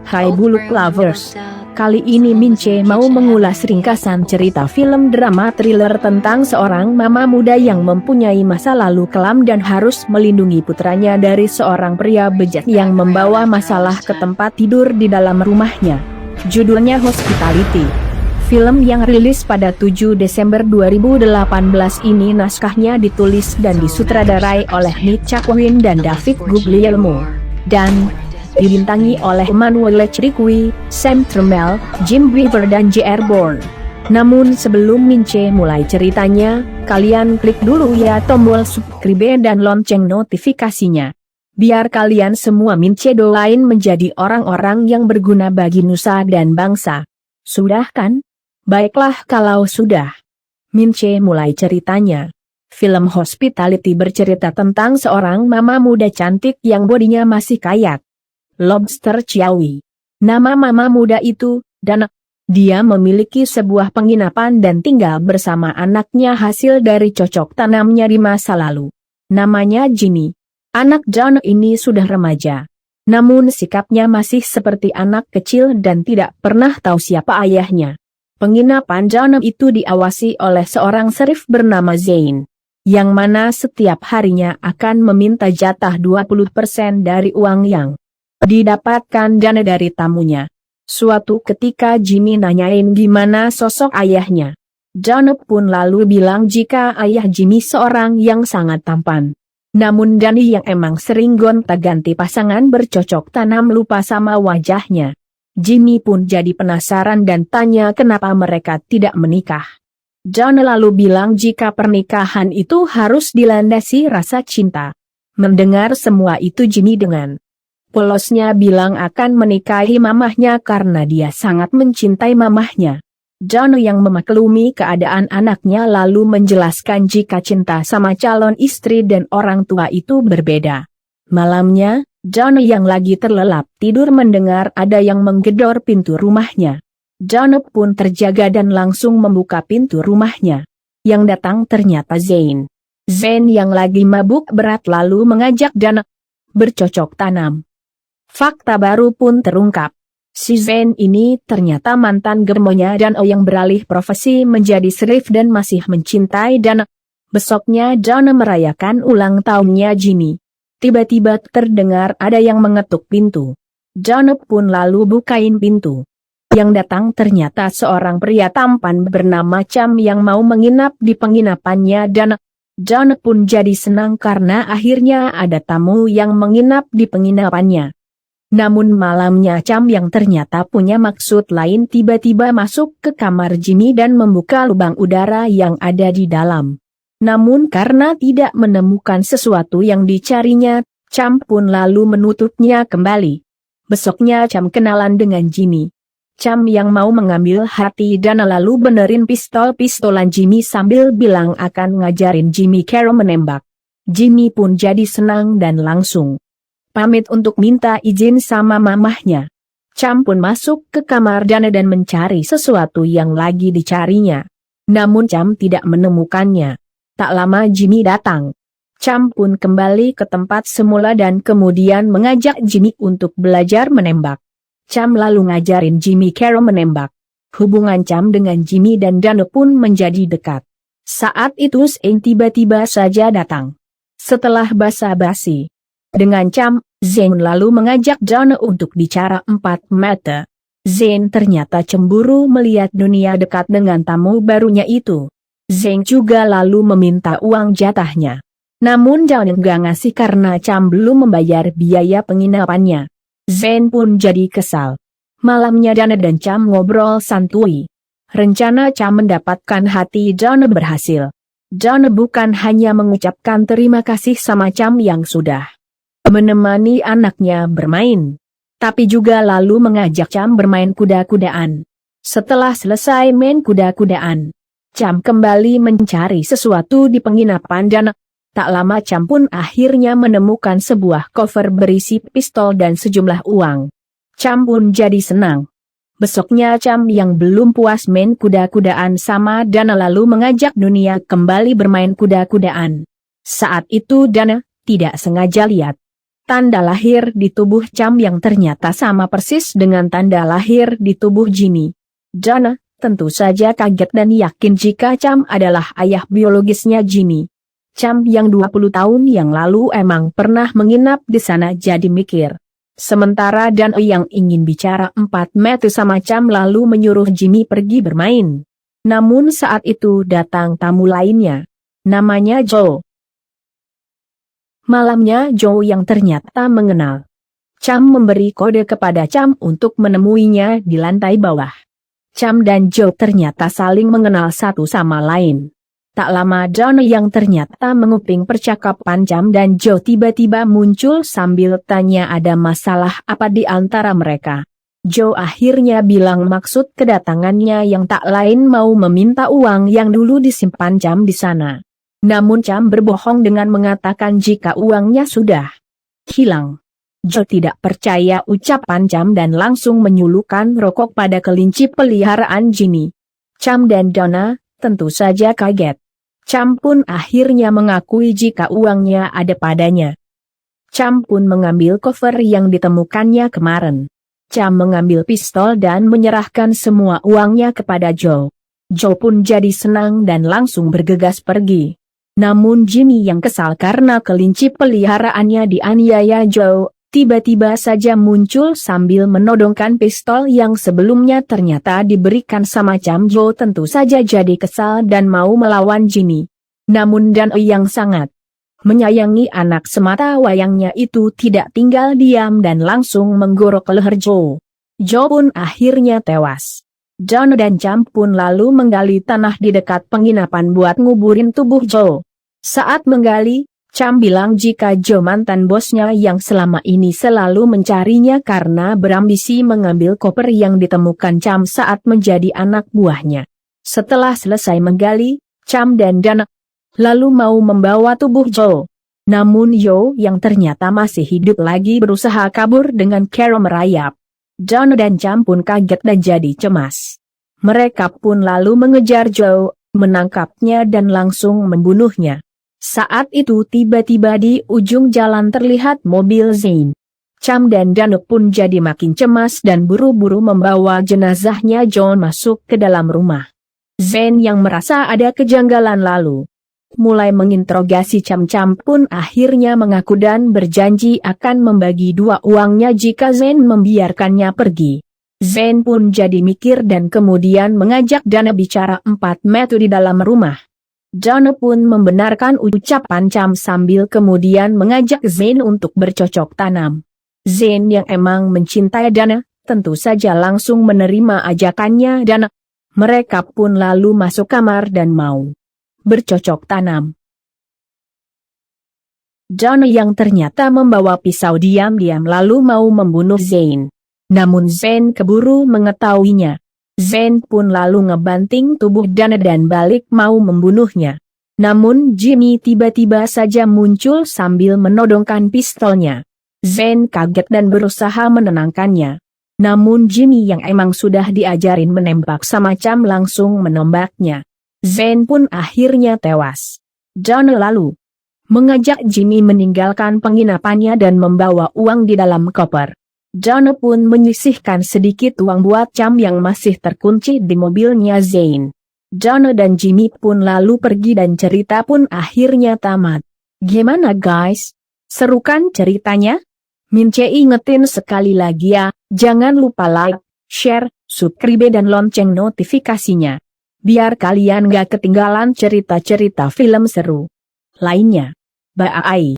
Hai Buluk Lovers, kali ini Mince mau mengulas ringkasan cerita film drama thriller tentang seorang mama muda yang mempunyai masa lalu kelam dan harus melindungi putranya dari seorang pria bejat yang membawa masalah ke tempat tidur di dalam rumahnya. Judulnya Hospitality. Film yang rilis pada 7 Desember 2018 ini naskahnya ditulis dan disutradarai oleh Nick Chakwin dan David Guglielmo, dan dibintangi oleh Emmanuelle Chriqui, Sam Tramiel, Jim Beaver dan J.R. Bourne. Namun sebelum Mince mulai ceritanya, kalian klik dulu ya tombol subscribe dan lonceng notifikasinya. Biar kalian semua Mince doain menjadi orang-orang yang berguna bagi nusa dan bangsa. Sudah kan? Baiklah kalau sudah. Mince mulai ceritanya. Film Hospitality bercerita tentang seorang mama muda cantik yang bodinya masih kayak lobster ciawi. Nama mama muda itu, Dana. Dia memiliki sebuah penginapan dan tinggal bersama anaknya hasil dari cocok tanamnya di masa lalu. Namanya Jimmy. Anak John ini sudah remaja. Namun sikapnya masih seperti anak kecil dan tidak pernah tahu siapa ayahnya. Penginapan John itu diawasi oleh seorang serif bernama Zane, yang mana setiap harinya akan meminta jatah 20% dari uang yang didapatkan dana dari tamunya. Suatu ketika Jimmy nanyain gimana sosok ayahnya. John pun lalu bilang jika ayah Jimmy seorang yang sangat tampan. Namun Danny yang emang sering gonta-ganti pasangan bercocok tanam lupa sama wajahnya. Jimmy pun jadi penasaran dan tanya kenapa mereka tidak menikah. John lalu bilang jika pernikahan itu harus dilandasi rasa cinta. Mendengar semua itu Jimmy dengan polosnya bilang akan menikahi mamahnya karena dia sangat mencintai mamahnya. John yang memaklumi keadaan anaknya lalu menjelaskan jika cinta sama calon istri dan orang tua itu berbeda. Malamnya, John yang lagi terlelap tidur mendengar ada yang menggedor pintu rumahnya. John pun terjaga dan langsung membuka pintu rumahnya. Yang datang ternyata Zane. Zane yang lagi mabuk berat lalu mengajak John bercocok tanam. Fakta baru pun terungkap. Si Zane ini ternyata mantan germonya dan yang beralih profesi menjadi serif dan masih mencintai dan besoknya John merayakan ulang tahunnya Jimmy. Tiba-tiba terdengar ada yang mengetuk pintu. John pun lalu bukain pintu. Yang datang ternyata seorang pria tampan bernama Cham yang mau menginap di penginapannya dan John pun jadi senang karena akhirnya ada tamu yang menginap di penginapannya. Namun malamnya Cham yang ternyata punya maksud lain tiba-tiba masuk ke kamar Jimmy dan membuka lubang udara yang ada di dalam. Namun karena tidak menemukan sesuatu yang dicarinya, Cham pun lalu menutupnya kembali. Besoknya Cham kenalan dengan Jimmy. Cham yang mau mengambil hati dan lalu benerin pistol-pistolan Jimmy sambil bilang akan ngajarin Jimmy cara menembak. Jimmy pun jadi senang dan langsung pamit untuk minta izin sama mamahnya. Cham pun masuk ke kamar Dana dan mencari sesuatu yang lagi dicarinya. Namun Cham tidak menemukannya. Tak lama Jimmy datang. Cham pun kembali ke tempat semula dan kemudian mengajak Jimmy untuk belajar menembak. Cham lalu ngajarin Jimmy cara menembak. Hubungan Cham dengan Jimmy dan Dana pun menjadi dekat. Saat itu Zane tiba-tiba saja datang. Setelah basa-basi dengan Cham, Zane lalu mengajak John untuk bicara 4 mata. Zane ternyata cemburu melihat dunia dekat dengan tamu barunya itu. Zane juga lalu meminta uang jatahnya. Namun John enggak ngasih karena Cham belum membayar biaya penginapannya. Zane pun jadi kesal. Malamnya Dana dan Cham ngobrol santuy. Rencana Cham mendapatkan hati John berhasil. John bukan hanya mengucapkan terima kasih sama Cham yang sudah menemani anaknya bermain, tapi juga lalu mengajak Cham bermain kuda-kudaan. Setelah selesai main kuda-kudaan, Cham kembali mencari sesuatu di penginapan dan tak lama Cham pun akhirnya menemukan sebuah koper berisi pistol dan sejumlah uang. Cham pun jadi senang. Besoknya Cham yang belum puas main kuda-kudaan sama Dana lalu mengajak dunia kembali bermain kuda-kudaan. Saat itu Dana tidak sengaja lihat tanda lahir di tubuh Cham yang ternyata sama persis dengan tanda lahir di tubuh Jimmy. Donna tentu saja kaget dan yakin jika Cham adalah ayah biologisnya Jimmy. Cham yang 20 tahun yang lalu emang pernah menginap di sana jadi mikir. Sementara Donna yang ingin bicara 4 mata sama Cham lalu menyuruh Jimmy pergi bermain. Namun saat itu datang tamu lainnya. Namanya Joe. Malamnya Joe yang ternyata mengenal Cham memberi kode kepada Cham untuk menemuinya di lantai bawah. Cham dan Joe ternyata saling mengenal satu sama lain. Tak lama Donna yang ternyata menguping percakapan Cham dan Joe tiba-tiba muncul sambil tanya ada masalah apa di antara mereka. Joe akhirnya bilang maksud kedatangannya yang tak lain mau meminta uang yang dulu disimpan Cham di sana. Namun Cham berbohong dengan mengatakan jika uangnya sudah hilang. Joe tidak percaya ucapan Cham dan langsung menyulukan rokok pada kelinci peliharaan Jimmy. Cham dan Donna tentu saja kaget. Cham pun akhirnya mengakui jika uangnya ada padanya. Cham pun mengambil koper yang ditemukannya kemarin. Cham mengambil pistol dan menyerahkan semua uangnya kepada Joe. Joe pun jadi senang dan langsung bergegas pergi. Namun Jimmy yang kesal karena kelinci peliharaannya dianiaya Joe, tiba-tiba saja muncul sambil menodongkan pistol yang sebelumnya ternyata diberikan sama Cham. Joe tentu saja jadi kesal dan mau melawan Jimmy. Namun Donna yang sangat menyayangi anak semata wayangnya itu tidak tinggal diam dan langsung menggorok leher Joe. Joe pun akhirnya tewas. Donna dan Cham pun lalu menggali tanah di dekat penginapan buat nguburin tubuh Joe. Saat menggali, Cham bilang jika Joe mantan bosnya yang selama ini selalu mencarinya karena berambisi mengambil koper yang ditemukan Cham saat menjadi anak buahnya. Setelah selesai menggali, Cham dan Donna lalu mau membawa tubuh Joe. Namun Joe yang ternyata masih hidup lagi berusaha kabur dengan cara merayap. Donna dan Cham pun kaget dan jadi cemas. Mereka pun lalu mengejar Joe, menangkapnya dan langsung membunuhnya. Saat itu tiba-tiba di ujung jalan terlihat mobil Zane. Cham dan Donna pun jadi makin cemas dan buru-buru membawa jenazahnya Joe masuk ke dalam rumah. Zane yang merasa ada kejanggalan lalu mulai menginterogasi Cham. Cham pun akhirnya mengaku dan berjanji akan membagi 2 uangnya jika Zane membiarkannya pergi. Zane pun jadi mikir dan kemudian mengajak Donna bicara 4 mata di dalam rumah. Donna pun membenarkan ucapan Cham sambil kemudian mengajak Zane untuk bercocok tanam. Zane yang emang mencintai Donna tentu saja langsung menerima ajakannya dan mereka pun lalu masuk kamar dan mau bercocok tanam. Donna yang ternyata membawa pisau diam-diam lalu mau membunuh Zane. Namun Zane keburu mengetahuinya. Zane pun lalu ngebanting tubuh Donna dan balik mau membunuhnya. Namun Jimmy tiba-tiba saja muncul sambil menodongkan pistolnya. Zane kaget dan berusaha menenangkannya. Namun Jimmy yang emang sudah diajarin menembak sama Cham langsung menembaknya. Zane pun akhirnya tewas. Donna lalu mengajak Jimmy meninggalkan penginapannya dan membawa uang di dalam koper. Donna pun menyisihkan sedikit uang buat Cham yang masih terkunci di mobilnya Zane. Donna dan Jimmy pun lalu pergi dan cerita pun akhirnya tamat. Gimana guys? Seru kan ceritanya? Mince ingetin sekali lagi ya, jangan lupa like, share, subscribe dan lonceng notifikasinya. Biar kalian gak ketinggalan cerita-cerita film seru lainnya. Bye.